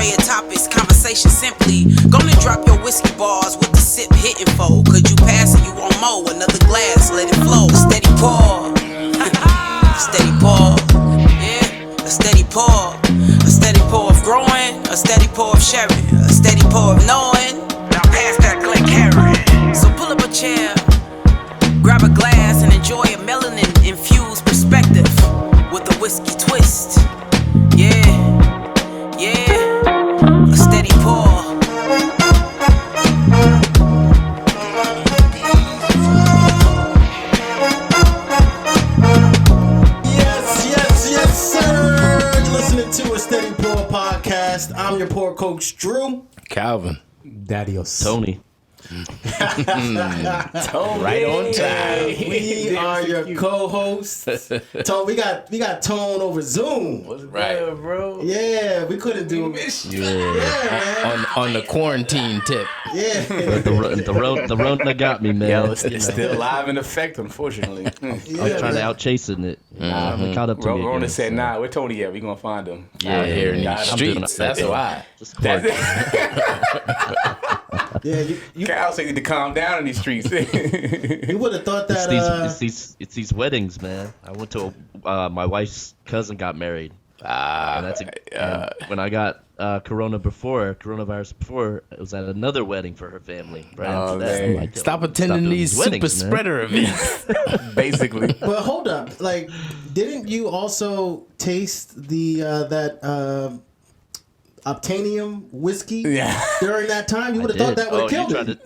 array of topics, conversation simply. Gonna drop your whiskey bars with the sip hitting for. Could you pass it? You want more? Another glass, let it flow. Steady pour. Steady pour. Yeah, a steady pour. A steady pour of growing, a steady pour of sharing, a steady pour of knowing. Now pass that Glencairn. So pull up a chair, grab a glass, and enjoy a melanin-infused perspective with a whiskey twist. Yeah, yeah, a steady pour. Yes, sir. You're listening to a Steady Pour podcast. I'm your pour coach, Drew. Calvin. Darius. Tony. Tony. Right on time. We are your co-hosts. Tone, we got Tone over Zoom. What's right, bro? Yeah, we couldn't do man. On the quarantine tip. Yeah. The Rona got me, man. Yo, it's still live in effect, unfortunately. I'm trying to outchasing it. Nah, caught up to me. Rona again, said, so. "Nah, where Tony at? We gonna find him." Out here in Nah, these I'm streets. doing- That's why. Yeah, you Cal say you need to calm down in these streets. you would have thought that It's these weddings, man. I went to my wife's cousin got married. And when I got coronavirus before, it was at another wedding for her family. Right after that, man. I'm like, yo, Stop attending doing these weddings, super man. spreader events. Basically. But hold up, like, didn't you also taste the that Obtanium whiskey during that time? You would have thought that would have killed me.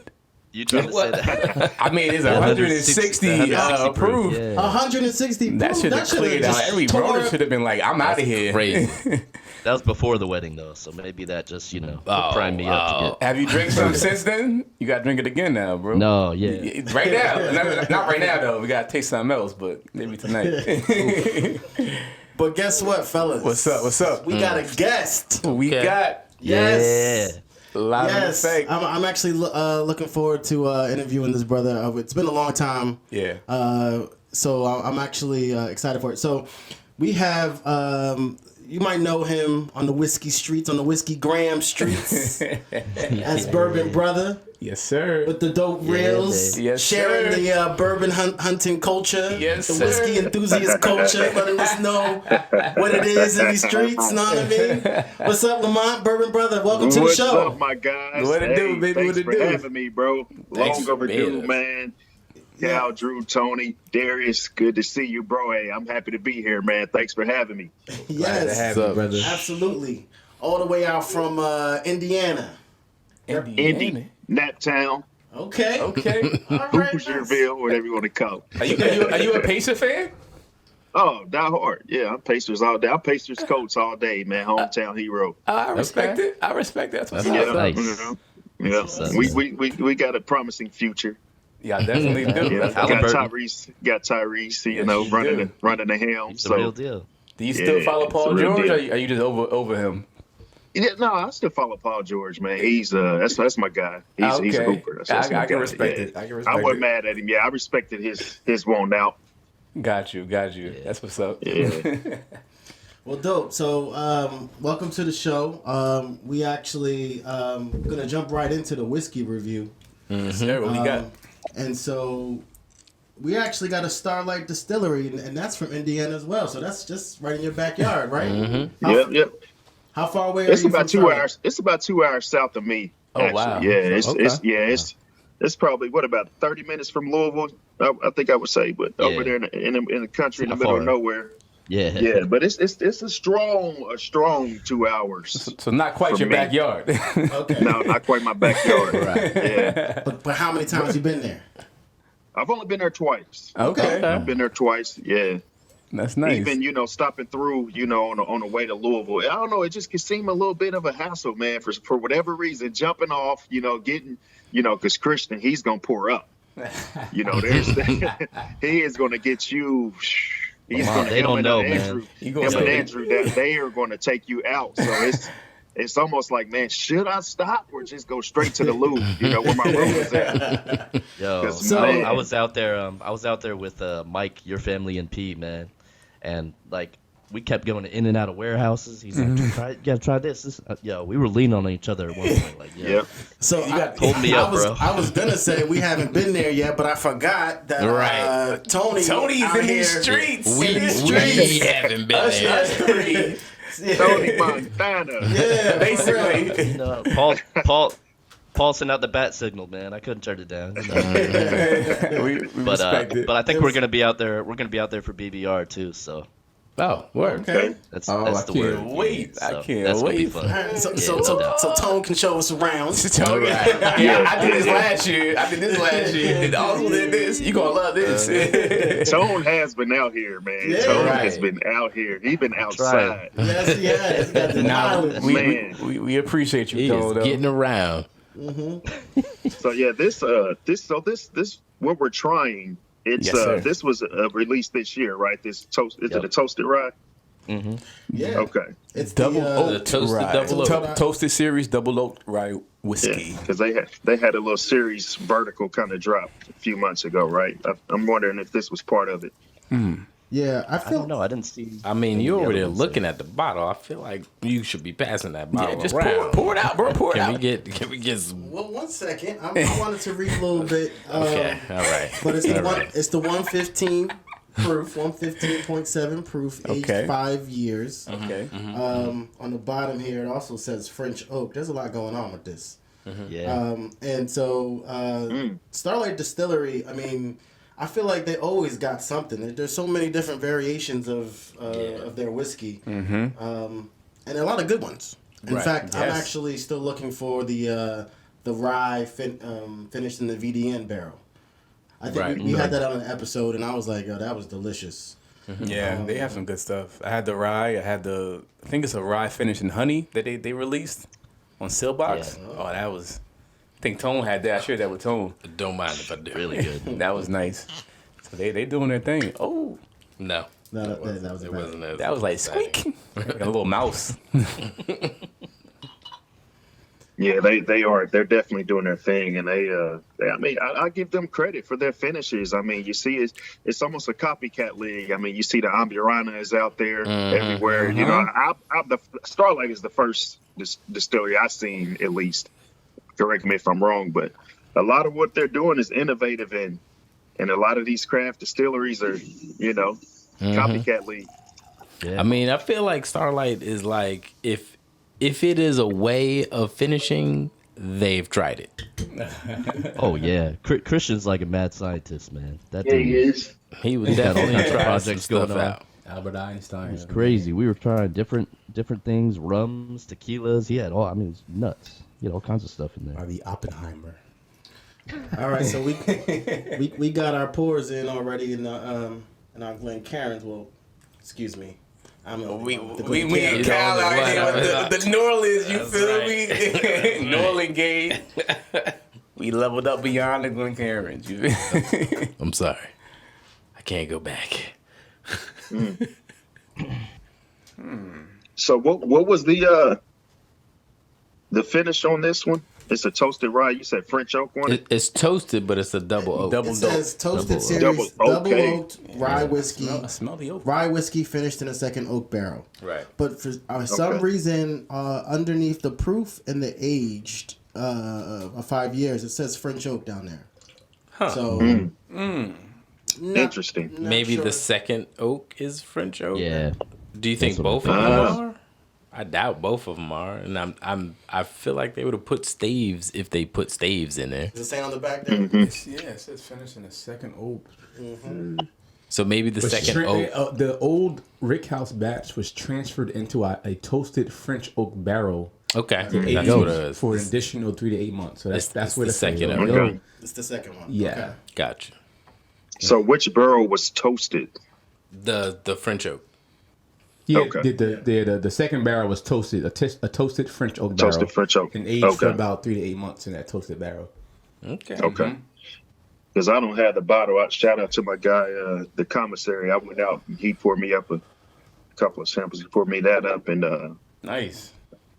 You trying to say that? I mean, it's 160 approved. Yeah. 160 That should have cleared out. Every brother should have been like, "I'm out of here." Crazy. That was before the wedding, though, so maybe that just primed me up to Have you drank some since then? You got to drink it again now, bro. No, yeah. Right now. Not right now, though. We got to taste something else, but maybe tonight. But guess what, fellas? What's up? We got a guest. We got Yes. live in Yes. effect. I'm actually looking forward to interviewing this brother. It's been a long time. Yeah. So I'm actually excited for it. So we have, you might know him on the whiskey streets, on the whiskey gram streets, as Bourbon Brother. Yes, sir. With the dope reels, baby. Yes, sharing sir. the bourbon hunting culture, Yes, the sir. whiskey enthusiast culture, letting us know what it is in these streets, know what I mean? What's up, Lamont, Bourbon Brother? Welcome to the show. What's up, my guys? What it do, baby? Thanks What it for do? having me, bro. Thanks Long for overdue, being man. Cal, Drew, Tony, Darius, good to see you, bro. Hey, I'm happy to be here, man. Thanks for having me. Yes, you, brother. absolutely. All the way out from Indiana. Indy, Naptown, Okay. Okay. All right. Hoosierville, whatever you want to call it. Are you a Pacer fan? Oh, die hard. Yeah, I'm Pacers all day. I'm Pacers coach all day, man. Hometown hero. I respect it. I respect that. That's what's That's up. nice. Yeah, That's we got a promising future. Yeah, I definitely do. Yeah, That's got Halliburton. Tyrese, Yes, you running the helm. It's the real deal. Do you still Yeah, follow it's Paul a real George, deal. or are you just over him? Yeah, no, I still follow Paul George, man. He's that's my guy. He's a hooper. That's my I can guy. respect Yeah. it. I can respect I wasn't it. mad at him. Yeah, I respected his won't out. Got you. That's what's up. Yeah. Well, dope. So, welcome to the show. We actually gonna jump right into the whiskey review. Sir, what we got? And so we actually got a Starlight Distillery, and that's from Indiana as well. So that's just right in your backyard, right? Yep. How far away are It's you about from 2 Starlight? hours. It's about 2 hours south of me. Oh, actually. wow. Yeah, it's probably about 30 minutes from Louisville. I think I would say, but over there in the country, in the Not middle of far. nowhere. Yeah. Yeah, but it's a strong 2 hours. So not quite For your me. backyard. Okay. No, not quite my backyard. Right. Yeah, But how many times you been there? I've only been there twice. Okay. I've been there twice. Yeah. That's nice. Even stopping through on the way to Louisville, I don't know, it just can seem a little bit of a hassle, man, for whatever reason, jumping off, getting, because Christian, he's gonna pour up, there's he is gonna get you. He's gonna they don't know, man. Andrew, You him gonna and say- Andrew, that they are gonna take you out. So it's almost like, man, should I stop or just go straight to the loo? Where my room is at. Yo, So- I was out there. I was out there with Mike, your family, and P, man, and like we kept going in and out of warehouses. He's like, you gotta try this. Yo, we were leaning on each other at one point. Like, Yeah. So hold me up, bro. I was gonna say we haven't been there yet, but I forgot that Tony's in here. these streets. We haven't been there. Tony Montana. Yeah, Basically. No, Paul sent out the bat signal, man. I couldn't turn it down. we respect it. But I think we're gonna be out there. We're gonna be out there for BBR too. So Oh, word. Okay. that's I the word. can't wait. I can't that's wait. Gonna be fun. So Tone can show us around. Yeah, I did this last year. And also did this. You gonna love this. Tone has been out here, man. Yeah. Tone Right. has been out here. He's been outside. Yes, he has. He got the Now, mileage. Man. we appreciate you, He though. is getting around. So yeah, this what we're trying. It's Yes, sir. this was released this year, right? This toast is it a toasted rye? Yeah. Okay. It's Double the, oak The toasted rye. double oak. Toasted series double oak rye whiskey. Yeah, because they had a little series vertical kind of drop a few months ago, right? I'm wondering if this was part of it. Yeah, I I feel don't know. I didn't see. I mean, you're the over other there ones looking at the bottle. I feel like you should be passing that bottle Yeah, just around. pour it out, bro. Pour it Can out. we get some? Well, 1 second. I wanted to read a little bit. Okay, all right. But it's the All one. right. It's the 115 proof, 115.7 proof, aged Okay. 5 years. Okay. On the bottom here, it also says French oak. There's a lot going on with this. Yeah. And so Starlight Distillery, I mean, I feel like they always got something. There's so many different variations of their whiskey, and a lot of good ones. In Right. fact, I'm Yes. actually still looking for the rye finished in the VDN barrel. I think Right. we had that on an episode, and I was like, "Yo, that was delicious." Yeah, they have some good stuff. I had the rye. I think it's a rye finished in honey that they released on Sealbox. Yeah. Oh, that was. I think Tone had that. I shared that with Tone. Don't mind if I do. Really good. That was nice. So they doing their thing. Oh, No. No, that was It bad. wasn't as that was like exciting. squeak. Like a little mouse. Yeah, they are. They're definitely doing their thing, and I mean, I give them credit for their finishes. I mean, you see, it's almost a copycat league. I mean, you see the Amburana is out there everywhere. You know, the Starlight is the first distillery I've seen, at least. Correct me if I'm wrong, but a lot of what they're doing is innovative, and a lot of these craft distilleries are, copycat league. Yeah. I mean, I feel like Starlight is like if it is a way of finishing, they've tried it. Oh yeah, Christian's like a mad scientist, man. That Yeah, dude he is. He would got all definitely kinds of try some projects going stuff on. out. Albert Einstein. was crazy. We were trying different things, rums, tequilas. He had all. I mean, it was nuts. He had all kinds of stuff in there. the Oppenheimer. All right, so we got our pours in already in our Glencairns. Well, excuse me. We Glencairn. in Cal out here with the New Orleans, you That's feel right. me? New Orleans gate. We leveled up beyond the Glencairns. You feel me? I'm sorry. I can't go back. So what was the finish on this one? It's a toasted rye. You said French oak one. It's toasted, but it's a double oak. Double It says toasted series, Double double okay. oaked rye whiskey, Smell the oak. rye whiskey finished in a second oak barrel. Right. But for some Okay. reason, underneath the proof and the aged of 5 years, it says French oak down there. So not- Interesting. not Maybe sure. the second oak is French oak. Yeah. Do you think That's what both of them Uh, are? I doubt both of them are, and I feel like they would have put staves if they put staves in there. Does it say on the back there? Yeah, it says finish in the second oak. So maybe the second oak. The old Rickhouse batch was transferred into a toasted French oak barrel Okay, aged that's what it is. for an additional 3 to 8 months. So It's that's where the the second flavor- oak. Okay. It's the second one. Yeah. Okay. Gotcha. So which barrel was toasted? The French oak. Yeah, Okay. the second barrel was toasted, a toasted French oak barrel. Toasted French oak. And aged for Okay. about 3 to 8 months in that toasted barrel. Okay. Okay. Because I don't have the bottle. Shout out to my guy, the commissary. I went out and he poured me up a couple of samples. He poured me that up and Nice.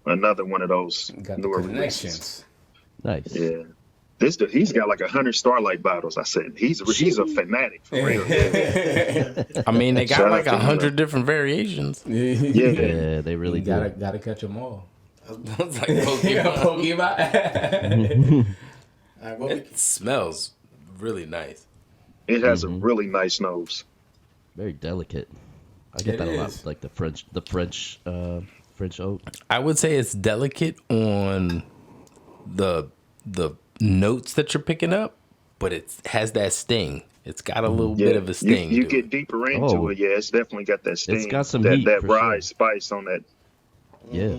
another one of those Got the newer releases. connections. Nice. Yeah. He's got like 100 Starlight bottles. I said he's a fanatic for real. I mean, they got Shout like out to 100 different variations. Yeah. They really do. Gotta catch them all. It's like Pokemon. Pokemon. It smells really nice. It has a really nice nose. Very delicate. I get It that a lot, is. like the French oak. I would say it's delicate on the notes that you're picking up, but it has that sting. It's got a little bit of a sting. You to get it. deeper into it. Yeah, it's definitely got that sting. It's got some that heat, that for rye sure. spice on that. Yeah.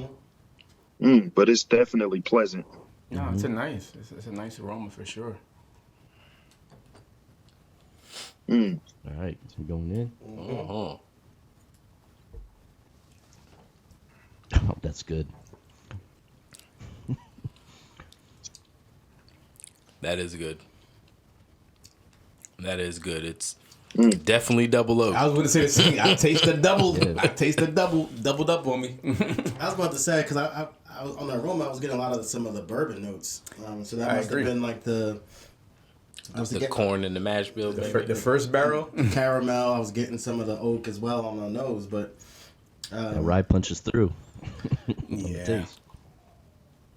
But it's definitely pleasant. No, it's a nice aroma for sure. All right, so we're going in. Uh-huh. Oh, that's good. That is good. That is good. It's definitely double oak. I was going to say the same. I taste the double. Yeah. I taste the doubled up on me. I was about to say because I was on the aroma. I was getting a lot of some of the bourbon notes. So that I must agree. have been like the. I was The getting corn and the mash bill. The first barrel. caramel. I was getting some of the oak as well on the nose, but That rye punches through. Yeah. Taste.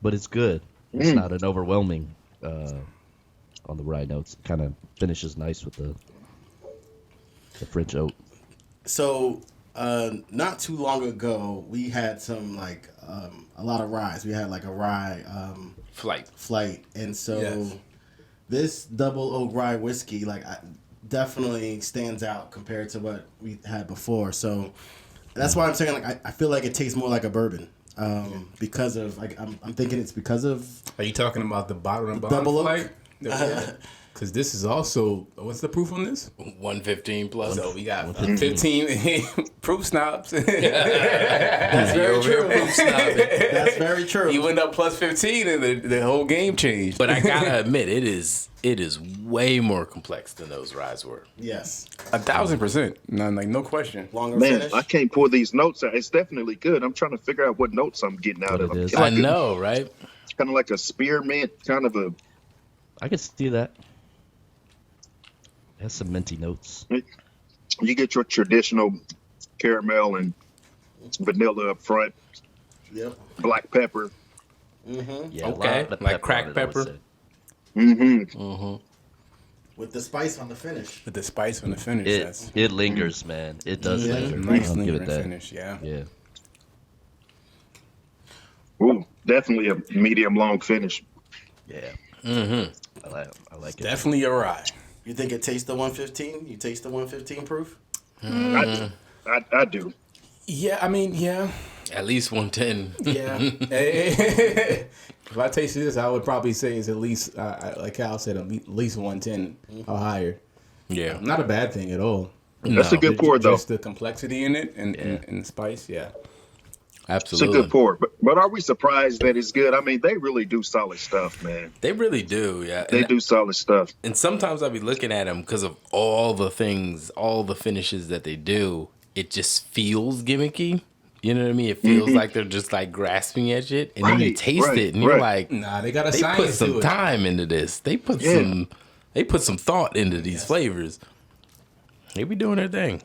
But it's good. It's not an overwhelming on the rye notes. It kind of finishes nice with the French oak. so not too long ago we had some like a lot of ryes. We had like a rye flight, and so Yes. this double oak rye whiskey definitely stands out compared to what we had before. So that's why I'm saying like I feel like it tastes more like a bourbon because of like I'm thinking it's because of Are you talking about the bottle and bond Double oak? flight? Because this is also, what's the proof on this? 115 plus. So we got 15 proof snobs. That's very true. That's very true. He went up plus 15 and the whole game changed. But I gotta admit, it is way more complex than those ryes were. Yes. 1,000%. No question. Longer Man, finish. I can't pull these notes out. It's definitely good. I'm trying to figure out what notes I'm getting out What of it them. is. I know, right? Kind of like a spearmint, kind of a. I can see that. It has some minty notes. You get your traditional caramel and vanilla up front, Yep. black pepper. Yeah, a Okay, lot of like pepper cracked on it, I would pepper. say. With the spice on the finish. With the spice on the finish. That's It lingers, man. It does Yeah. linger. nice I'll give lingering it that. finish, yeah. Yeah. Ooh, definitely a medium long finish. Yeah. I like it. Definitely a rye. You think it tastes the 115? You taste the 115 proof? I do. Yeah, I mean, yeah. At least 110. Yeah. If I tasted this, I would probably say it's at least, like Cal said, at least 110 or higher. Yeah. Not a bad thing at all. That's a good pour, though. Just the complexity in it and the spice, yeah. It's a Absolutely. good pour. But are we surprised that it's good? I mean, they really do solid stuff, man. They really do, yeah. They And- do solid stuff. And sometimes I'll be looking at them because of all the things, all the finishes that they do. It just feels gimmicky. You know what I mean? It feels like they're just like grasping at it, and then you Right, taste right, it, and you're right. like, Nah, they got a they science put to some it. time into this. They put some thought into these flavors. They be doing their thing.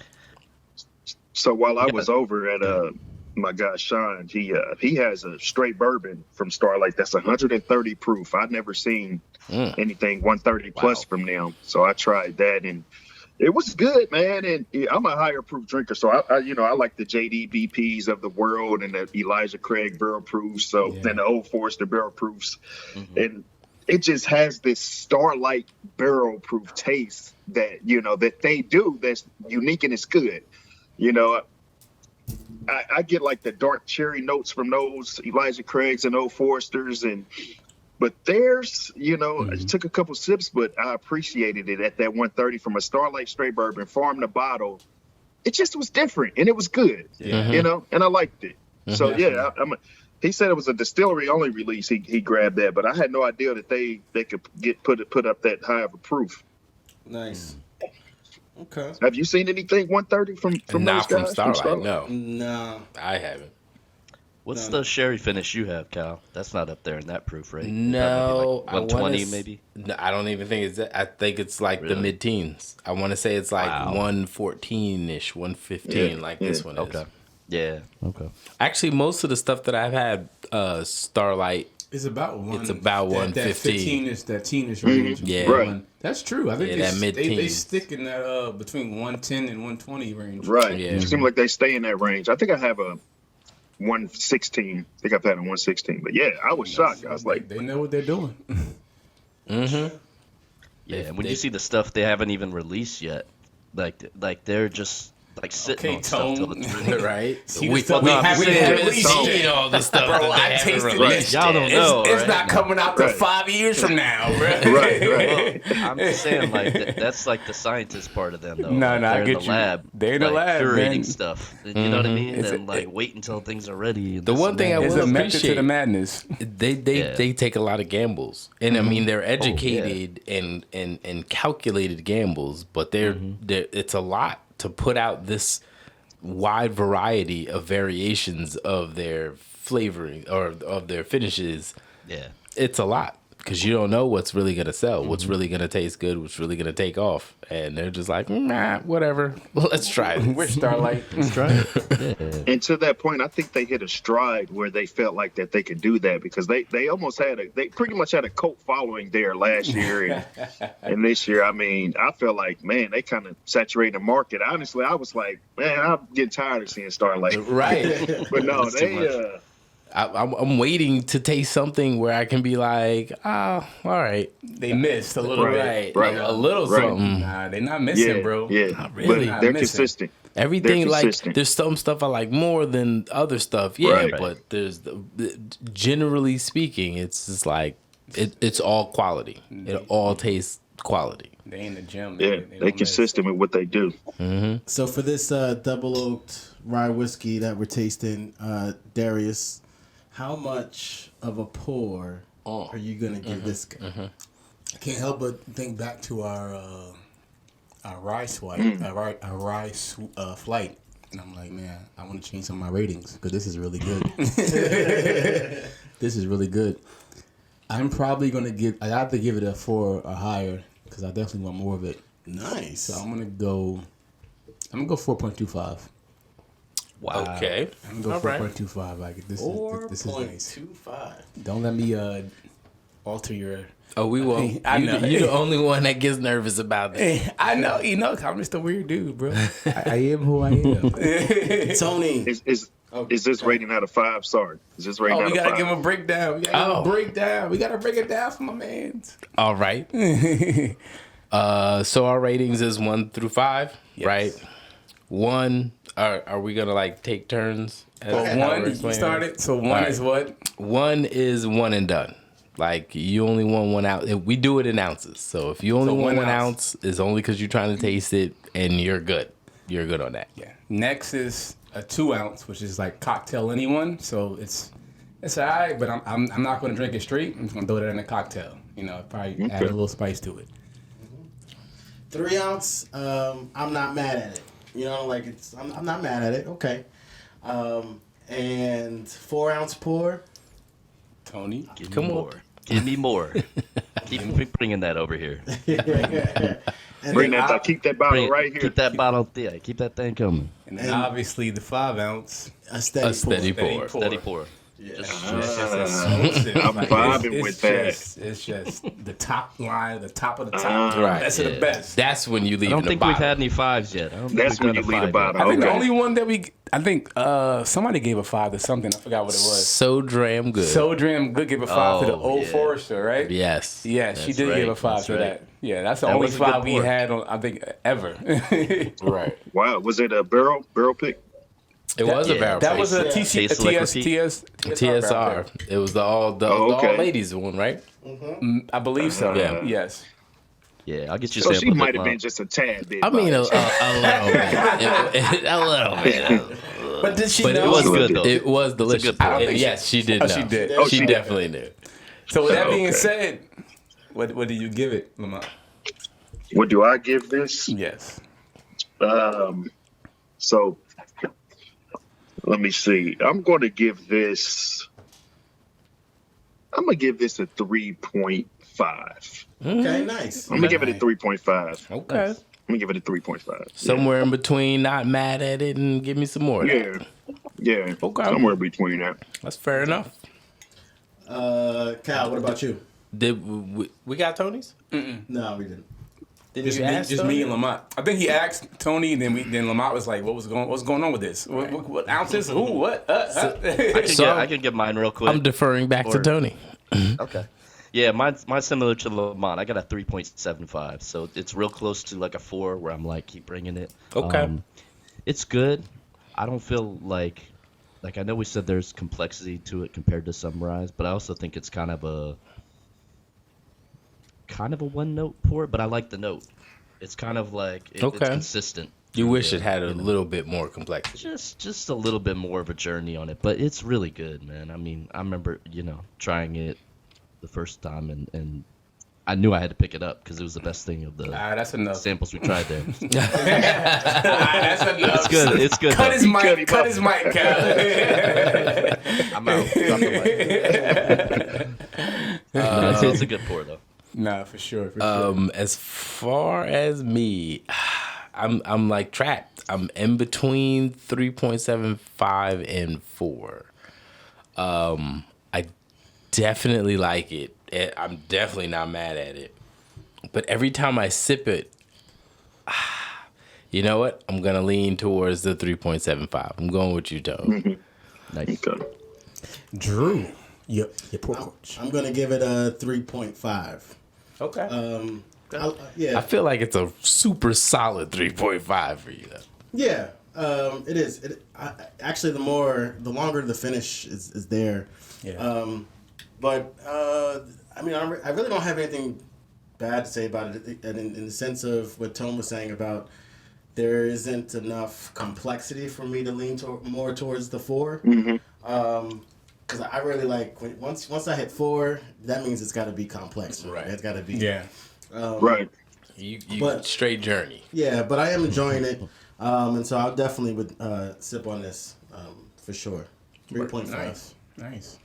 So while I was over at my guy Sean, he has a straight bourbon from Starlight that's 130 proof. I've never seen anything 130 plus from them. So I tried that and it was good, man. And I'm a higher proof drinker, so I like the JDBPs of the world and the Elijah Craig barrel proofs, so and the Old Forester barrel proofs, and it just has this Starlight barrel proof taste that that they do that's unique and it's good. I get like the dark cherry notes from those Elijah Craigs and Old Foresters, but theirs, I took a couple sips, but I appreciated it at that 130 from a Starlight straight bourbon, farm to bottle. It just was different and it was good, and I liked it. So yeah, he said it was a distillery only release. He grabbed that, but I had no idea that they could put up that high of a proof. Nice. Okay. Have you seen anything 130 from Not those from guys? Starlight, no. No. I haven't. What's the sherry finish you have, Cal? That's not up there in that proof, right? No, like 120 maybe. No, I don't even think it's that. I think it's like the mid-teens. I want to say it's like 114-ish, 115, like this one is. Okay. Yeah. Okay. Actually, most of the stuff that I've had, Starlight, It's about one. It's about 115. That teenish range. Yeah. Right. That's true. I think that they mid-teens. stick in that between 110 and 120 range. Right. Yeah. It seems like they stay in that range. I think I have a 116. I think I've had a 116. But yeah, I was shocked. I was like, They know what they're doing. Mm-hmm. Yeah, and when you see the stuff they haven't even released yet, like they're just like sitting on stuff till it's released. right? See the stuff we haven't released seen yet. all the stuff Bro, that I they haven't tasted released. it. Y'all don't know. It's right? not coming out till Right. 5 years from now, bro. right. I'm just saying, like that's like the scientist part of them, though. No, Like, no, I they're in get the you. lab. They're in the like, lab, curating man. stuff. You know what I mean? It's And a- like wait until things are ready. And The this one and thing that. I It's will a method to appreciate, the madness. they take a lot of gambles, and I mean they're yeah. educated and calculated gambles, but they're it's a lot to put out this wide variety of variations of their flavoring or of their finishes. Yeah. It's a lot because you don't know what's really gonna sell, what's really gonna taste good, what's really gonna take off, and they're just like, nah, whatever, let's try it. We're Starlight. Let's try it. Yeah. And to that point, I think they hit a stride where they felt like that they could do that because they almost they pretty much had a cult following there last year and this year. I mean, I felt like, man, they kind of saturated the market. Honestly, I was like, man, I'm getting tired of seeing Starlight. Right. But no, That's too they I'm waiting to taste something where I can be like, oh, all right, They missed a little right, bit. Right. a little Right. something. Nah, they're not missing, yeah, bro. yeah, Not really. but they're Missing. consistent. Everything They're like consistent. there's some stuff I like more than other stuff, yeah. Right. But there's generally speaking, it's just like it's all quality. It all tastes quality. They in the gym. Yeah, Man. they don't miss. consistent with what they do. So for this double oaked rye whiskey that we're tasting, Darius, how much of a pour are you gonna give this guy? I can't help but think back to our rye swipe, our rye flight, and I'm like, man, I want to change some of my ratings because this is really good. This is really good. I'm probably gonna I have to give it a 4 or higher because I definitely want more of it. Nice. So I'm gonna go 4.25. Wow. Okay. I'm gonna All go right. 4.25. Like this is nice. 4.25. Don't let me alter your. Oh, we won't. I know. You're the only one that gets nervous about that. I know, I'm just a weird dude, bro. I am who I am. Tony. Is this rating out of 5? Sorry, is this rating Oh, out we of gotta 5? give him a breakdown. We gotta break it down for my mans. All right. So our ratings is 1 through 5, right? 1. Are we gonna like take turns? Well, one, you started. So one is what? 1 is one and done. Like you only want 1 ounce. We do it in ounces. So if you only want 1 ounce, it's only because you're trying to taste it, and you're good. You're good on that. Yeah. Next is a 2 ounce, which is like cocktail anyone. So it's all right, but I'm not gonna drink it straight. I'm just gonna throw it in a cocktail. You know, probably add a little spice to it. 3 ounce. I'm not mad at it. You know, like I'm not mad at it. Okay. And 4 ounce pour. Tony, Give Come me on. more. Give me more. Keep bringing that over here. And Bring then that. Keep that bottle right here. Keep that bottle. Yeah, keep that thing coming. and then obviously the 5 ounce. a steady, A steady pour. pour. Steady pour. It's just explosive. I'm Like, vibing with that. It's just the top line, the top of the top. Right, Best of the yeah. best. That's when you leave I don't the think bottle. we've had any 5s yet. I don't think That's we've when got you a leave the 5 bottle. yet. I think the Okay. only one that I think somebody gave a 5 to something. I forgot what it was. So damn good. So Dram Good gave a 5 to the Oh, Old yeah. Forester, right? Yes. Yeah, she That's did give right, a 5 that's to right. that. Yeah, that's the That only was a good 5 we pour. had on, I think, ever. Right. Wow, was it a barrel pick? It was a Yeah, barrel. That was a pick. Taste like repeat. TSR. It was the all okay. ladies one, right? I believe so. Yeah. Yes. Yeah, I'll get you So a she sample. might have been just a tad bit. I mean, a biased. little bit. A little bit. But did she But know? it was good, though. It was delicious. good pour. I don't think Yes, she did. Oh, know. she did. Oh, She she did. definitely knew. So with that being Okay. said, what do you give it, Lamont? What do I give this? Yes. So Let me see. I'm going to give this a 3.5. Okay, nice. I'm going to give it a 3.5. Okay. I'm gonna give it a 3.5. Somewhere in between, not mad at it, and give me some more. Of that. Yeah. Okay. Somewhere between that. That's fair enough. Cal, what about you? Did we got Tony's? No, we didn't. Didn't you ask Just Tony? me and Lamont. I think he asked Tony, and then Lamont was like, "What's going on with this? What ounces? Who? What?" I can get mine real quick. I'm deferring back to Tony. Okay. Yeah, mine's similar to Lamont. I got a 3.75, so it's real close to like a 4, where I'm like, keep bringing it. Okay. It's good. I don't feel like I know we said there's complexity to it compared to Sunrise, but I also think it's kind of a one note pour. But I like the note. It's kind of like it's consistent. You wish it had a little bit more complexity. Just a little bit more of a journey on it, but it's really good, man. I mean, I remember trying it the first time, and I knew I had to pick it up because it was the best thing of the that's enough. samples we tried there. That's enough. It's good. It's good. Cut his mic, Cal. I'm out. Drop the mic. It's a good pour though. Nah, for sure. As far as me, I'm like trapped. I'm in between 3.75 and 4. I definitely like it. I'm definitely not mad at it. But every time I sip it, you know what? I'm gonna lean towards the 3.75. I'm going with you, Tone. Nice. Okay. Drew, your poor coach. I'm gonna give it a 3.5. Okay. Yeah. I feel like it's a super solid 3.5 for you, though. Yeah, it is. Actually, the longer the finish is there. Yeah. But I mean, I really don't have anything bad to say about it in the sense of what Tone was saying about there isn't enough complexity for me to lean more towards the 4. Because I really like once I hit 4, that means it's got to be complex. Right? It's got to be. Yeah. Right. You But- straight journey. Yeah, but I am enjoying it, and so I definitely would sip on this for sure. 3.5. Nice.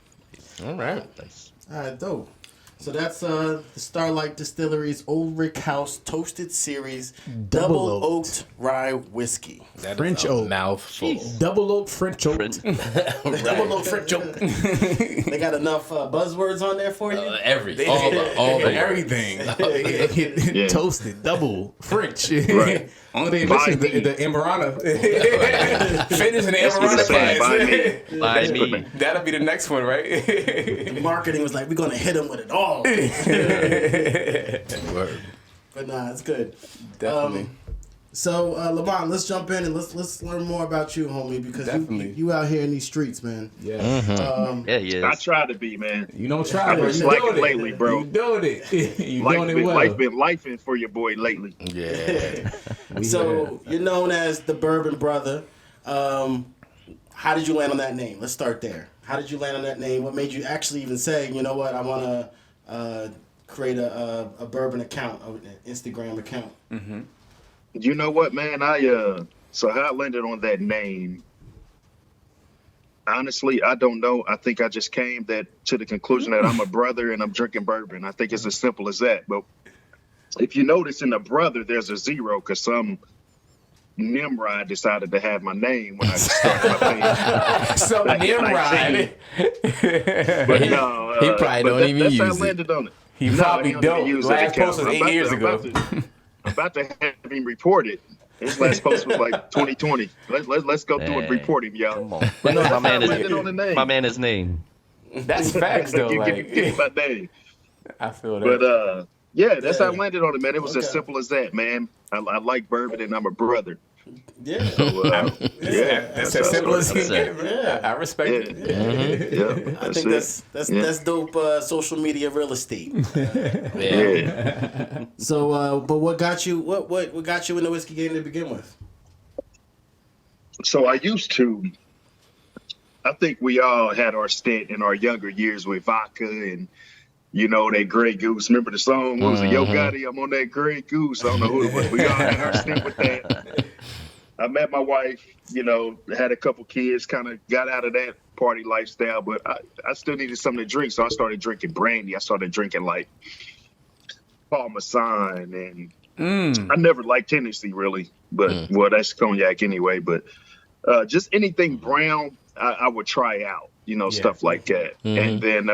All right. Nice. All right, dope. So that's the Starlight Distillery's Old Rickhouse Toasted Series Double Oaked Rye Whiskey. That French is a oak. mouthful. Double oak French oak. Double Oaked French Oak. They got enough buzzwords on there for you? Everything. All the Everything. Yeah. Toasted. Double French. Right. Only thing missing the Amberana. Finish in the That's what Amberana it's saying. pants. By me. That'll be the next one, right? The marketing was like, we're going to hit them with it all. Word. But nah, it's good. Definitely. So, Lamont, let's jump in and let's learn more about you, homie, because Definitely. you out here in these streets, man. Yeah. Yeah, he is. I try to be, man. You don't try, I've bro. been You slacking doing it. lately, bro. You doing it. You doing it well. Life been lifing for your boy lately. Yeah. So, you're known as the Bourbon Brother. How did you land on that name? Let's start there. How did you land on that name? What made you actually even say, you know what, I want to create a bourbon account, an Instagram account? You know what, man? So how I landed on that name, honestly, I don't know. I think I just came to the conclusion that I'm a brother and I'm drinking bourbon. I think it's as simple as that. But if you notice in the brother, there's a 0 because some Nimrod decided to have my name when I started my page. So Back in Nimrod. 19. But no, He probably don't even that's use how I it. landed on it. He No, probably he don't. use Last that account. post was I'm 8 about years to- ago. I'm about to have him reported. His last post was like 2020. Let's go through and Hey, report him, y'all. Come on. But no, my that's how I man landed on the name. is my man is name. That's facts, though. give Like, me my name. I feel that. But yeah, that's how I landed on it, man. It was as Okay. simple as that, man. I like bourbon and I'm a brother. Yeah. So, yeah, That's as simple as That's it. it. Yeah, I respect Yeah, it. yeah. I think that's dope social media real estate. Yeah. So, but what got you in the whiskey game to begin with? So I think we all had our stint in our younger years with vodka and, that Grey Goose. Remember the song? What was it? Yo Gotti, I'm on that Grey Goose. I don't know who it was. We all had our stint with that. I met my wife, had a couple kids, kind of got out of that party lifestyle, but I still needed something to drink. So I started drinking brandy. I started drinking like Parmesan, and I never liked Tennessee really, but well, that's cognac anyway. But just anything brown, I would try out, stuff like that. And then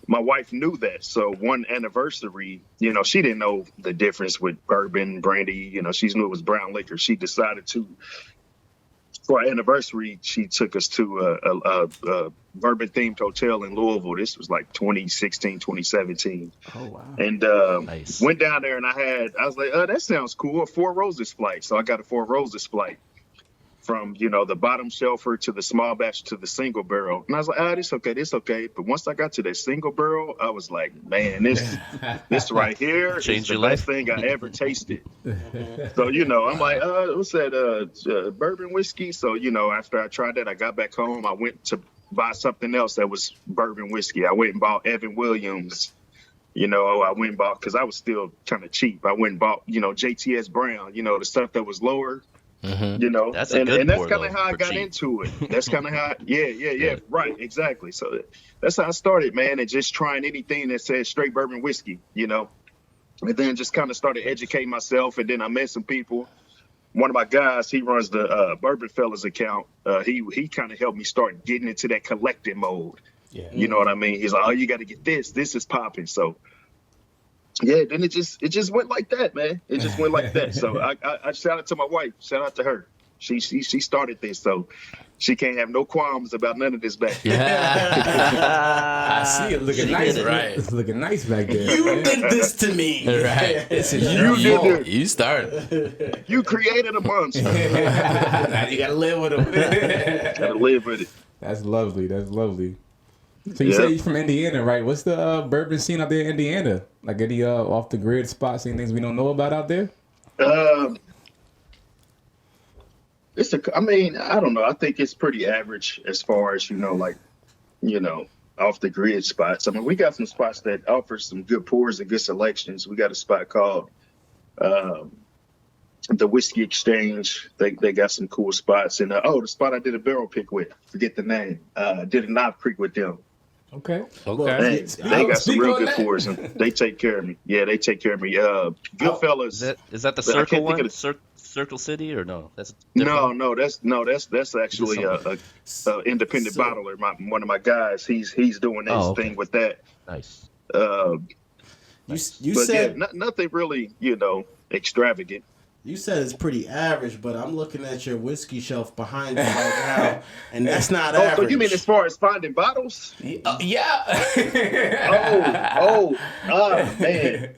my wife knew that. So one anniversary, she didn't know the difference with bourbon, brandy. She knew it was brown liquor. She decided to, for our anniversary, she took us to a bourbon-themed hotel in Louisville. This was like 2016, 2017. Oh, wow. And Nice. went down there, and I was like, that sounds cool, a Four Roses flight. So I got a Four Roses flight from, the bottom shelfer to the small batch to the single barrel. And I was like, this okay. But once I got to that single barrel, I was like, man, this right here is Changed the your best thing I ever tasted. So, I'm like, what's that, bourbon whiskey? So, after I tried that, I got back home. I went to buy something else that was bourbon whiskey. I went and bought Evan Williams. I went and bought, because I was still kind of cheap. I went and bought, JTS Brown, the stuff that was lower. That's a good and that's pour, kind of though, how I for got cheap. into it. That's kind of how, right, exactly. So that's how I started, man, and just trying anything that says straight bourbon whiskey, and then just kind of started educating myself. And then I met some people. One of my guys, he runs the Bourbon Fellas account. He kind of helped me start getting into that collecting mode. Yeah. You know what I mean? He's like, oh, you got to get this. This is popping. So. Yeah, then it just went like that, man. It just went like that. So I shout out to my wife. Shout out to her. She started this, so she can't have no qualms about none of this back there. I see it looking nice. Right. It's looking nice back there. You did this to me. Right. It's You did it. You started. You created a monster. Now you gotta live with them. Gotta live with it. That's lovely. That's lovely. So you Yeah. say you're from Indiana, right? What's the bourbon scene out there in Indiana? Like any off the grid spots, any things we don't know about out there? I don't know. I think it's pretty average as far as, off the grid spots. I mean, we got some spots that offer some good pours and good selections. We got a spot called the Whiskey Exchange. They got some cool spots. And the spot I did a barrel pick with, forget the name. Did a knob creek with them. Okay. Okay. They got some Speak real on good that. pours, and they take care of me. Yeah, they take care of me. Goodfellas. Is that the But I can't Circle think one? of the- Circle City or no? That's different. No, that's actually a independent So- bottler. One of my guys, he's doing his Oh, okay. thing with that. Nice. You But said nothing really, extravagant. you said it's pretty average, but I'm looking at your whiskey shelf behind you right now, and that's not Oh, average. so you mean as far as finding bottles? Yeah. Man.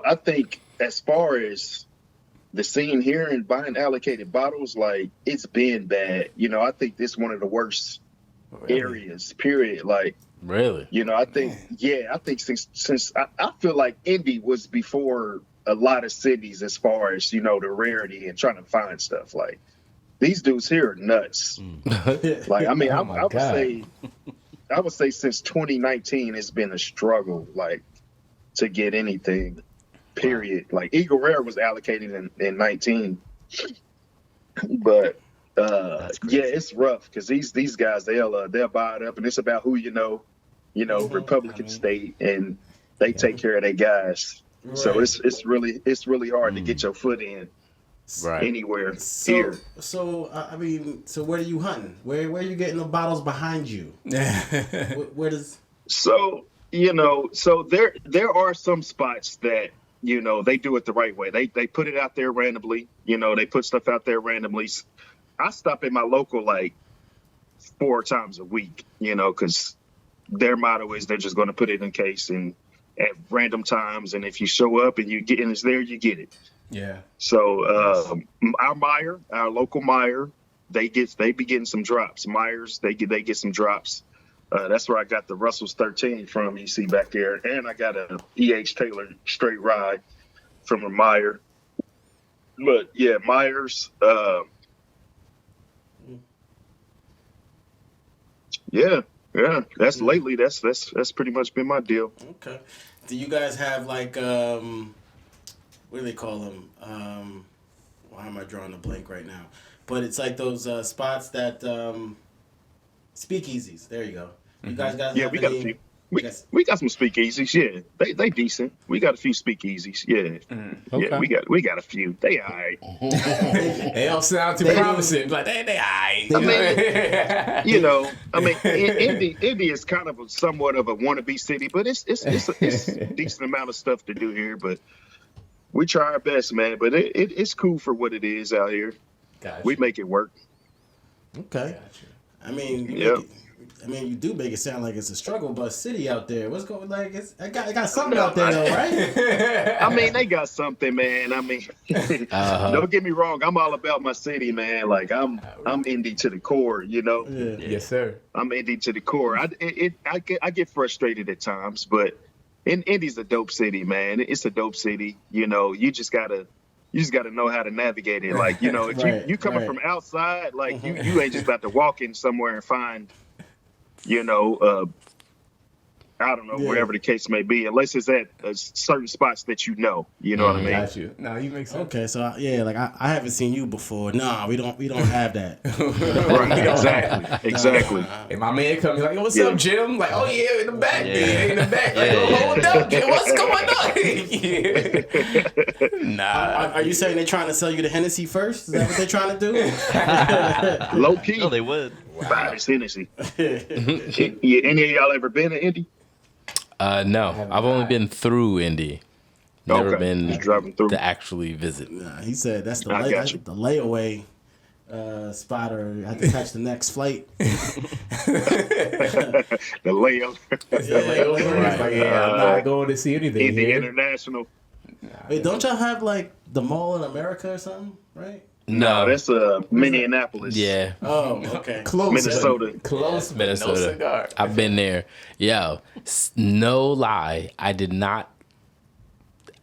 I think as far as the scene here and buying allocated bottles, like, it's been bad. I think this is one of the worst areas, period. Like, Really? I think since I feel like Indy was before a lot of cities as far as, the rarity and trying to find stuff. Like, these dudes here are nuts. Like, I mean, Oh my I would God. say I would say since 2019, it's been a struggle, like, to get anything, period. Like, Eagle Rare was allocated in 19. But, That's crazy. yeah, it's rough because these guys, they'll buy it up, and it's about who Republican state, and they take care of their guys. So Right. it's really hard to get your foot in Right. anywhere So, here. so where are you hunting? Where are you getting the bottles behind you? Where does? So, so there are some spots that, they do it the right way. They put it out there randomly. They put stuff out there randomly. I stop at my local like 4 times a week, because their motto is they're just going to put it in case and at random times. And if you show up and it's there, you get it. Yeah. So our local Meyer, they be getting some drops. Myers, they get some drops. That's where I got the Russell's 13 from, you see back there. And I got a E.H. Taylor straight rye from a Meyer. But yeah, Myers, yeah. That's lately, that's pretty much been my deal. Okay. Do you guys have like what do they call them? Why am I drawing a blank right now? But it's like those spots that speakeasies. There you go. You guys got Yeah, we got a few. We got some speakeasies, yeah. They decent. We got a few speakeasies, yeah. Okay. Yeah, we got a few. They alright. They don't sound too promising. Like they alright. Indy is kind of somewhat of a wannabe city, but it's a decent amount of stuff to do here. But we try our best, man. But it's cool for what it is out here. Gotcha. We make it work. Okay. Gotcha. I mean, you do make it sound like it's a struggle bus city out there. What's going like? I got something out there though, right? I mean, they got something, man. I mean, don't get me wrong. I'm all about my city, man. Like I'm indie to the core, you know. Yeah. Yes, sir. I'm indie to the core. I get frustrated at times, but Indy's a dope city, man. It's a dope city. You know, you just gotta know how to navigate it. Like, you know, if you coming from outside, like you ain't just about to walk in somewhere and find, you know, I don't know, wherever the case may be, unless it's at certain spots that you know what I mean? Got you. No, you make sense. Okay, so like I haven't seen you before. Nah, we don't have that. Right, exactly. And my man comes like, "What's up, Jim?" Like, "Oh yeah, in the back, in the back." Like, hold up, Jim, what's going on? Nah. Are you saying they're trying to sell you the Hennessy first? Is that what they're trying to do? Low key. No, they would. Wow, it's Hennessy. Yeah, any of y'all ever been to Indy? No, I've only been through Indy. Never been just driving through to actually visit. Nah, he said that's the I got you. the layaway spot, or I have to catch the next flight. The layup. Right. Like, I'm not going to see anything Indy here. International. Wait, don't y'all have like the Mall in America or something, right? No, that's Minneapolis. Yeah, Oh, okay. Close, Minnesota. Close, Minnesota. No cigar. I've been there. Yo, no lie, I did not.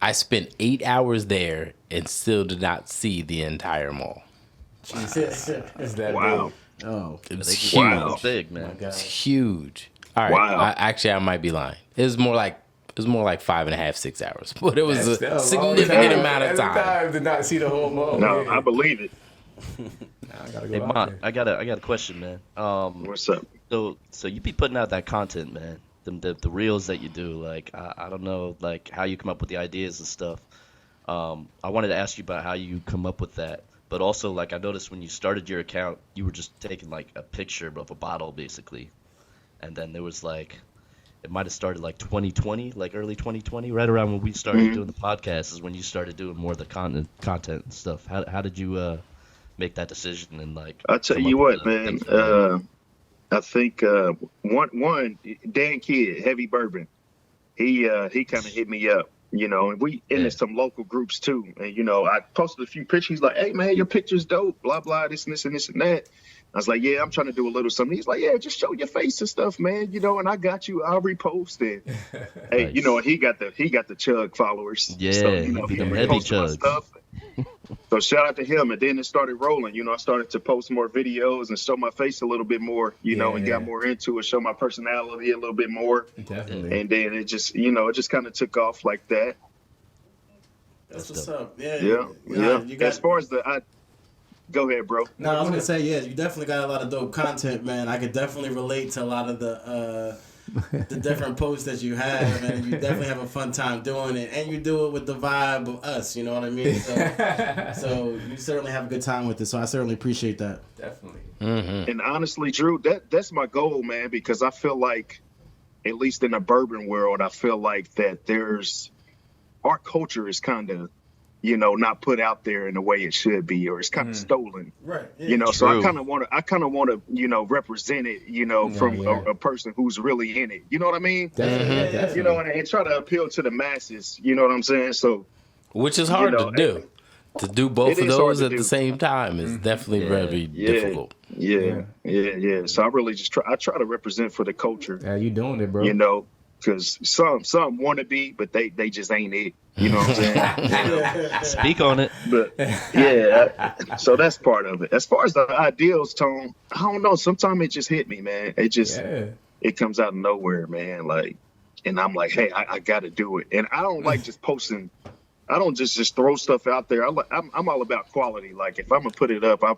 I spent 8 hours there and still did not see the entire mall. Jesus. Is that Wow. big? Oh, It was They huge. keep Wow. it big, man. It's huge. All right. Wow. I might be lying. It was more like 5.5, 6 hours, but it was That's a long significant amount of That's a time. to not see the whole mall. No, man. I believe it. I gotta go Hey, out Mont, there. I got a question, man. What's up? So you be putting out that content, man. The reels that you do, like I don't know, like how you come up with the ideas and stuff. I wanted to ask you about how you come up with that, but also like I noticed when you started your account, you were just taking like a picture of a bottle basically, and then there was like it might have started like 2020, like early 2020, right around when we started doing the podcast is when you started doing more of the content and stuff. How did you make that decision and like? I'll tell come you up what, with man. things for I think one Dan Kidd, Heavy Bourbon, he kind of hit me up, you know, and we into some local groups too. And you know, I posted a few pictures. He's like, "Hey man, your picture's dope." Blah blah, this and this and this and that. I was like, "Yeah, I'm trying to do a little something." He's like, "Yeah, just show your face and stuff, man. You know, and I got you. I'll repost it." Hey, Nice. you know, and he got the chug followers. Yeah, so, you know, he he be them heavy reposted my chugs. stuff. So shout out to him, and then it started rolling. You know, I started to post more videos and show my face a little bit more. You know, and got more into it, show my personality a little bit more. Definitely. And then it just, you know, it just kind of took off like that. that's what's up. Yeah. Yeah, You yeah. got, As far as go ahead, bro. No, I was gonna say, yeah, you definitely got a lot of dope content, man. I could definitely relate to a lot of the different posts that you have, and you definitely have a fun time doing it, and you do it with the vibe of us. You know what I mean? So you certainly have a good time with it. So I certainly appreciate that. Definitely. And honestly, Drew, that's my goal, man, because I feel like, at least in the bourbon world, I feel like that our culture is kind of, you know, not put out there in the way it should be, or it's kind of stolen. Right. Yeah. You know, so I True. kind of want to, you know, represent it, you know, from a person who's really in it. You know what I mean? Definitely. You know, and try to appeal to the masses. You know what I'm saying? So, Which is hard know, to do. To do both it of is hard those to at the do. same time is definitely very difficult. Yeah. So I really just try to represent for the culture. Yeah, you doing it, bro. You know, because some want to be, but they just ain't it. You know what I'm saying? Speak on it. But yeah, so that's part of it. As far as the ideals, Tone, I don't know. Sometimes it just hit me, man. It just it comes out of nowhere, man. Like, and I'm like, hey, I got to do it. And I don't like just posting don't just throw stuff out there. I'm all about quality. Like if I'm gonna put it up, I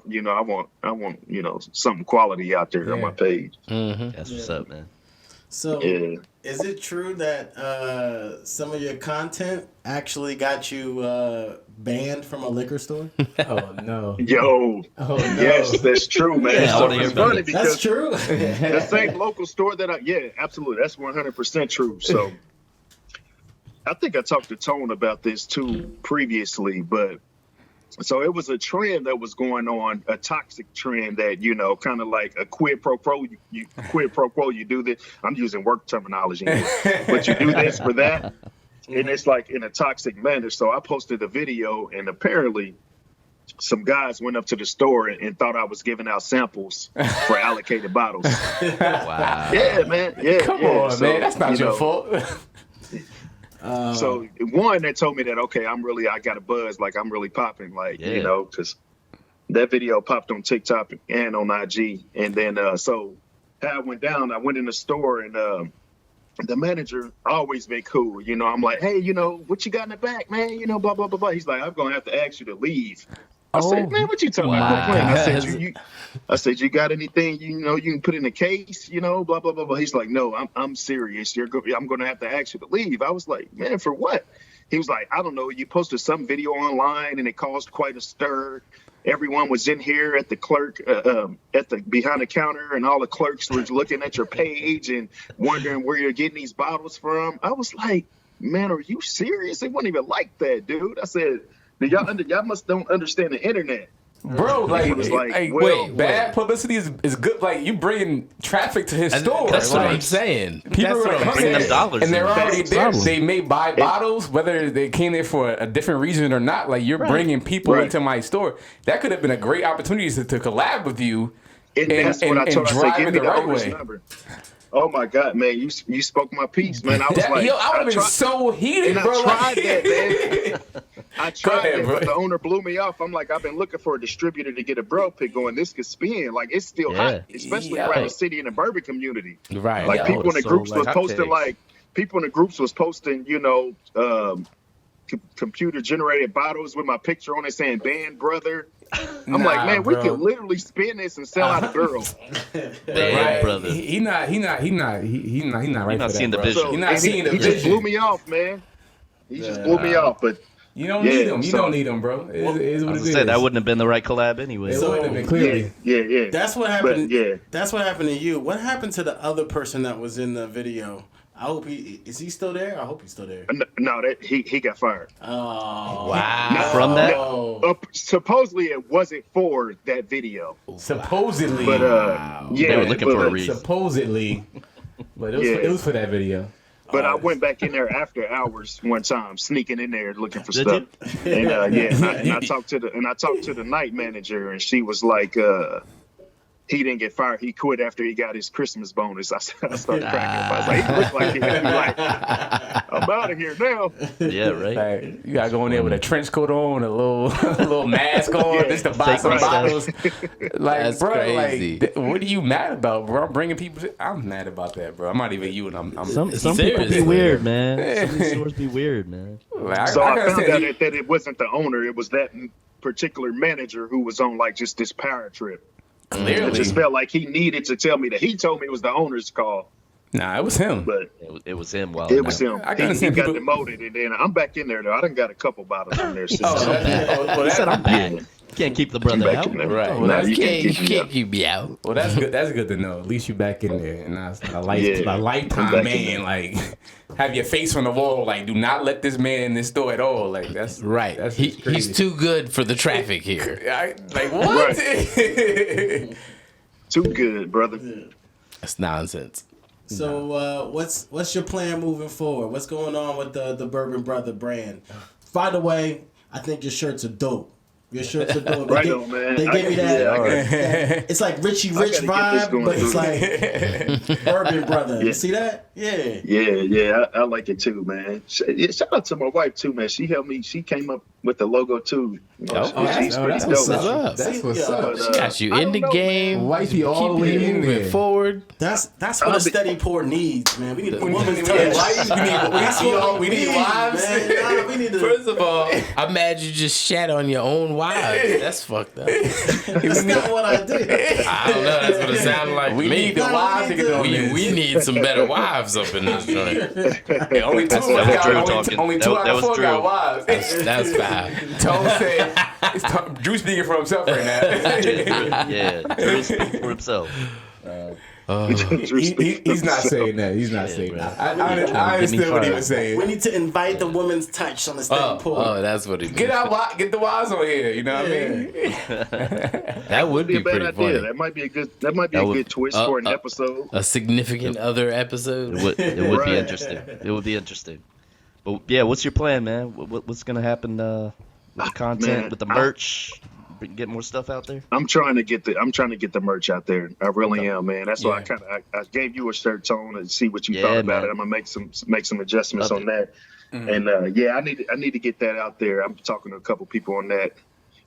want something quality out there on my page. That's what's up, man. So, is it true that some of your content actually got you banned from a liquor store? Oh no. Yo. Oh no. Yes, that's true, man. Yeah, So it's funny because That's true. the same local store that absolutely, that's 100% true. So I think I talked to Tone about this too previously, but so it was a trend that was going on, a toxic trend that, kind of like a quid pro quo. You do this. I'm using work terminology, but you do this for that. And it's like in a toxic manner. So I posted a video, and apparently some guys went up to the store and thought I was giving out samples for allocated bottles. Wow. Yeah, man. Yeah. Come on, man. That's not your fault. So one, they told me that, okay, I got a buzz, like I'm really popping, like, because that video popped on TikTok and on IG. And then, so how it went down, I went in the store and the manager always been cool. I'm like, hey, what you got in the back, man? Blah, blah, blah, blah. He's like, I'm going to have to ask you to leave. I said, man, what you talking about? I said, you got anything, you can put in a case, blah, blah, blah, blah. He's like, no, I'm serious. I'm going to have to ask you to leave. I was like, man, for what? He was like, I don't know. You posted some video online and it caused quite a stir. Everyone was in here at the clerk, behind the counter, and all the clerks were looking at your page and wondering where you're getting these bottles from. I was like, man, are you serious? It wasn't even like that, dude. I said, y'all must don't understand the internet. Bro, bad publicity is good. Like, you bringing traffic to his store. That's what I'm saying. People are bringing them dollars, and they're already there. Problem. They may buy bottles, whether they came there for a different reason or not. Like, you're bringing people into my store. That could have been a great opportunity to collab with you and that's what I told him. I said, give me the owner's way. number. Oh my God, man! You spoke my piece, man. I was like, I would have been so heated, and bro. I tried that, man. I tried ahead, it, bro. but the owner blew me off. I'm like, I've been looking for a distributor to get a bro pick going. This could spin. Like, it's still hot, especially around the city and the bourbon community. Right. Like, people in the groups was posting, computer generated bottles with my picture on it saying Br0thers. I'm like, man, we could literally spin this and sell out a girl. Brother. He's not right. He's not seeing the bro. vision. He's not seeing the He vision. just blew me off, man. He just blew me off, but. You don't need them. You don't need them, bro. It is what it is. That wouldn't have been the right collab anyway. It wouldn't have been clearly. Yeah. That's what happened. But, That's what happened to you. What happened to the other person that was in the video? I hope is he still there? I hope he's still there. No, he got fired. Oh Wow. From that? Supposedly it wasn't for that video. Supposedly. But They were looking for a reason. Supposedly. But it was for that video. But I went back in there after hours one time, sneaking in there looking for Did stuff. you? And and I talked to the night manager, and she was like, he didn't get fired. He quit after he got his Christmas bonus. I started cracking up. I was like, he looked like he'd be like, I'm out of here now. Yeah, right. Like, you gotta go in there with a trench coat on, a little mask on, just to buy some bottles. Like, That's bro, crazy. like, what are you mad about, bro? I'm bringing people. I'm mad about that, bro. I'm not even you, and I'm Some people Seriously. be weird, man. Some of these stores be weird, man. Like, So I gotta found say, out that it wasn't the owner. It was that particular manager who was on like just this power trip. clearly, It just felt like he needed to tell me that. He told me it was the owner's call, nah, it was him. but It was him. it was him. I can He understand got people- demoted, and then I'm back in there though. I done got a couple bottles in there since. He said, I'm back. Can't keep the brother back out. in there. Right. Nah, Well, you you can't keep me out. keep me out. Well, that's good. That's good to know. At least you back in there, and that's a Yeah, I'm lifetime back in man. there. Like, have your face on the wall. Like, do not let this man in this store at all. Like, that's Right. That's He's crazy. too good for the traffic here. Like what? Too good, brother. That's nonsense. So what's your plan moving forward? What's going on with the Bourbon Brother brand? By the way, I think your shirts are dope. Your shirts are dope. Right on, man. They gave me that. It's like Richie Rich I gotta get this vibe, going but it's through. like Bourbon Brother. Yeah. You see that? Yeah. Yeah, I like it too, man. Shout out to my wife too, man. She helped me. She came up with the logo too. You know, she's pretty that's dope. what's up. up. That's what's up. But, Got you I in the don't know, game. Wifey all the Keeping way it in moving there. forward. That's what a steady pour needs, man. We need a woman's We touch. need wives. We need wives. Man. Nah, we need to. First of all, I'm mad you just shat on your own wives. That's fucked up. That's not what I did. I don't know. That's what it sounded like. We to me. need the wives to get on this. We need some better wives up in this joint. Hey, only two of that was us Drew got talking. only two out That of was 4 Drew. got wives. That's bad. Tone said, Drew speaking for himself right now. Yeah, Drew speaking for himself. He's not saying that. He's not saying bro. that. I understood what he was saying. We need to invite the woman's touch on the steady pour. Oh, that's what he means. Get the wives on here. You know what I mean? That would Be be a bad pretty idea. funny. That might be a good twist for an episode. A significant other episode. It would be Right. interesting. It would be interesting. But yeah, what's your plan, man? What's gonna happen with the content, Man, with the merch? Get more stuff out there. I'm trying to get the merch out there. I really am, man. That's why I gave you a shirt tone and see what you thought about man. it. I'm gonna make some adjustments Love on that. And I need to get that out there. I'm talking to a couple people on that.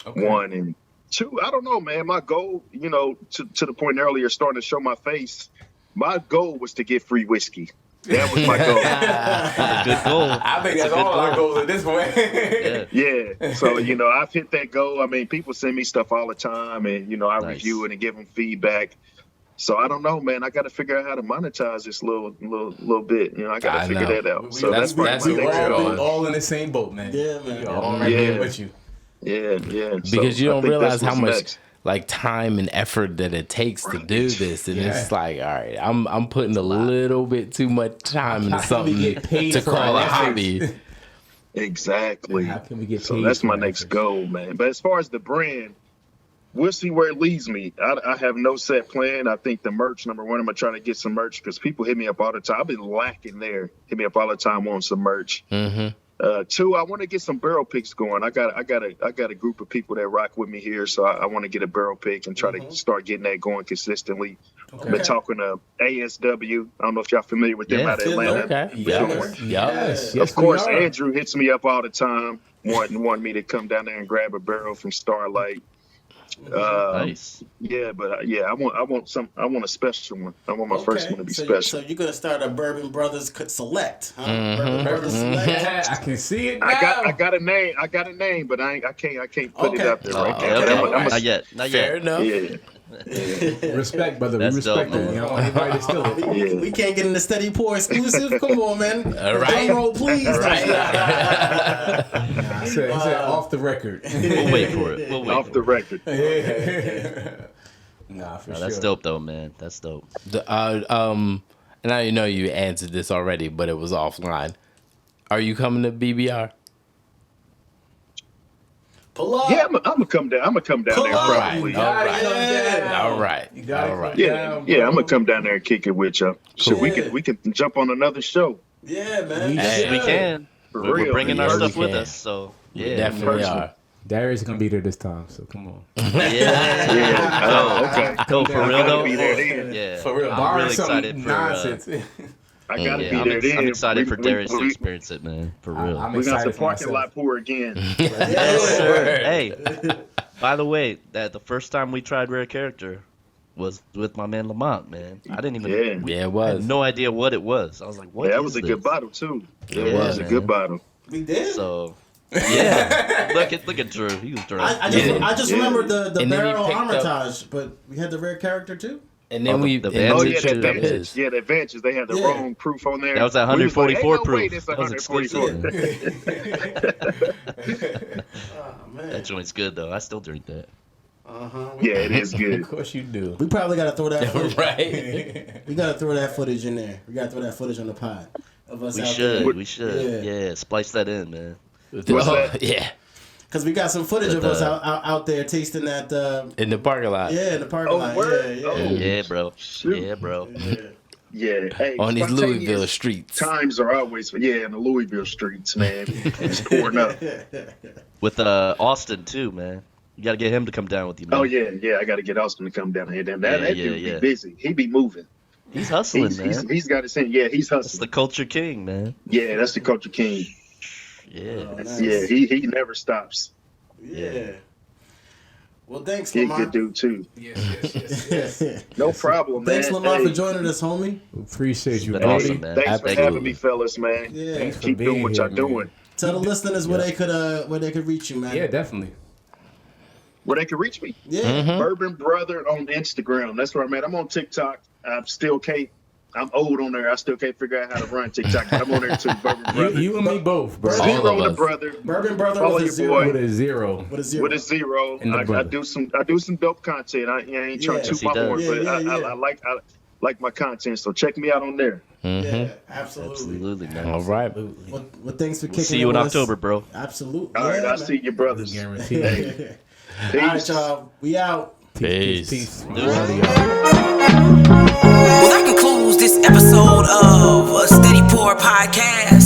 Okay. 1 and 2. I don't know, man. My goal, to the point earlier, starting to show my face. My goal was to get free whiskey. That was my goal. Good goal. I think that's all our goals at this point. Yeah. So, I've hit that goal. I mean, people send me stuff all the time and, I Nice. review it and give them feedback. So I don't know, man. I got to figure out how to monetize this little bit. I got to figure that out. So That's my what next we're goal. on. all in the same boat, man. Yeah, man. We all right there with you. Yeah. Because you I don't think realize that's how what's much next. like time and effort that it takes to do this, and Yeah. it's like, all right, I'm putting a little bit too much time into How can we something get paid to for call our a efforts? hobby. Exactly. How can we get So paid that's for my our next efforts? goal, man. But as far as the brand, we'll see where it leads me. I have no set plan. I think the merch, number one, I'm gonna try to get some merch because people hit me up all the time. I've been lacking there. Hit me up all the time on some merch. Mm-hmm. 2, I want to get some barrel picks going. I got a group of people that rock with me here, so I want to get a barrel pick and try to start getting that going consistently. I've been talking to ASW. I don't know if y'all familiar with them Yeah. out of Atlanta. Okay. Yes. Of course, we are. Andrew hits me up all the time, wanting me to come down there and grab a barrel from Starlight. Nice. Yeah, but I want a special one. I want my first one to be so special. you're gonna start a Bourbon Brothers Select, huh? Mm-hmm. Bourbon Brothers Select. Yeah, I can see it now. I got a name, but I can't put it Okay. out there right Okay, now. okay. I'm Not Fair yet. enough. yeah. Respect, brother. That's We respect dope, it. man. You don't want anybody to steal it. Yeah. We can't get in the steady pour exclusive. Come on, man. All right. Drum roll, please. He said off the record. We'll wait for it. We'll wait. Off the record. Nah, for No, sure. that's dope though, man. That's dope. And I know you answered this already, but it was offline. Are you coming to BBR? Pull up. Yeah, I'm gonna come down. I'm gonna come down there probably. You gotta All come right. down. All right. You gotta All right. come Yeah, down, yeah, bro. I'm gonna come down there and kick it with you. So Cool. we can jump on another show. Yeah, man. Hey, We can. For We're real, bringing our man. stuff We with can. us, so We yeah. definitely person. are. Darius is gonna be there this time, so come on. Yeah. Yeah. Oh, okay. Go for I real gotta though. be there then. Yeah. For real, I'm barring really some excited for. nonsense. I gotta Yeah, be there then. I'm excited for We- Darius to we- experience it, man. For real. I'm We got the excited for parking myself. lot pour again. Yes, sir. Hey, by the way, that the first time we tried Rare Character was with my man Lamont, man. I didn't even. Yeah. We Yeah, it had was. no idea what it was. I was like, "What?" That is was a this? good bottle too. It It was a man. good bottle. We did. So, yeah. look at Drew. He was drunk. I just Yeah. remembered the And then he barrel picked up- Armitage, but we had the rare character too. And then Oh, we the and then Oh we yeah, Advantage the picked up advantage. his. Yeah, the advantage. They had the Yeah. wrong proof on there. That was at We was like, 144 ain't no way proof. this That was 144. Oh man. That joint's good though. I still drink that. Yeah, it is Of good. course you do. We probably gotta throw that footage. Right. We gotta throw that footage in there. We gotta throw that footage on the pod of us We out should. there. We should. Yeah. Yeah. Splice that in, man. What's Oh, that? yeah. Cause we got some footage But, of us out there tasting that. In the parking lot. Yeah, in the parking Oh, lot. word? Yeah, Oh. yeah. Yeah, bro. Shoot. Yeah, bro. Yeah. Hey, On these spontaneous Louisville streets. times are always in the Louisville streets, man. It's pouring up. With Austin too, man. You gotta get him to come down with you, man. Oh yeah. I got to get Austin to come down here. That dude be busy. He be moving. He's hustling, man. He's got his hand. Yeah, he's That's hustling. the culture king, man. Yeah, that's the culture king. Yeah. Nice. Yeah, he never stops. Yeah. Well, thanks, He a Lamont. good dude too. Yes. No problem, man. Thanks, Lamont, Hey, for joining us, homie. Appreciate you, Been buddy. awesome, man. Thanks for Absolutely. having me, fellas, man. Yeah. Thanks for Keep being doing what here, y'all man. doing. Tell the listeners where they could reach you, man. Yeah, definitely. Where they can reach me. Yeah. Bourbon Brother on Instagram. That's where I'm at. I'm on TikTok. I'm old on there. I still can't figure out how to run TikTok, but I'm on there too. Bourbon Brother. You and me both, bro. All Zero of the us. brother. Bourbon Brother Follow with a your zero. boy. With a zero. With a zero. With a zero. And the I brother. do some dope content. I ain't trying to Yes, toot he my does. horn, Yeah, but yeah. I like my content. So check me out on there. Yeah, absolutely. Absolutely, man. All right. Well, thanks for kicking See you it in with us. October, bro. Absolutely. All right, Yeah, I'll man. see you, brothers. Guaranteed. All right, y'all. We out. Peace. Peace. Well, that concludes this episode of a Steady Pour podcast.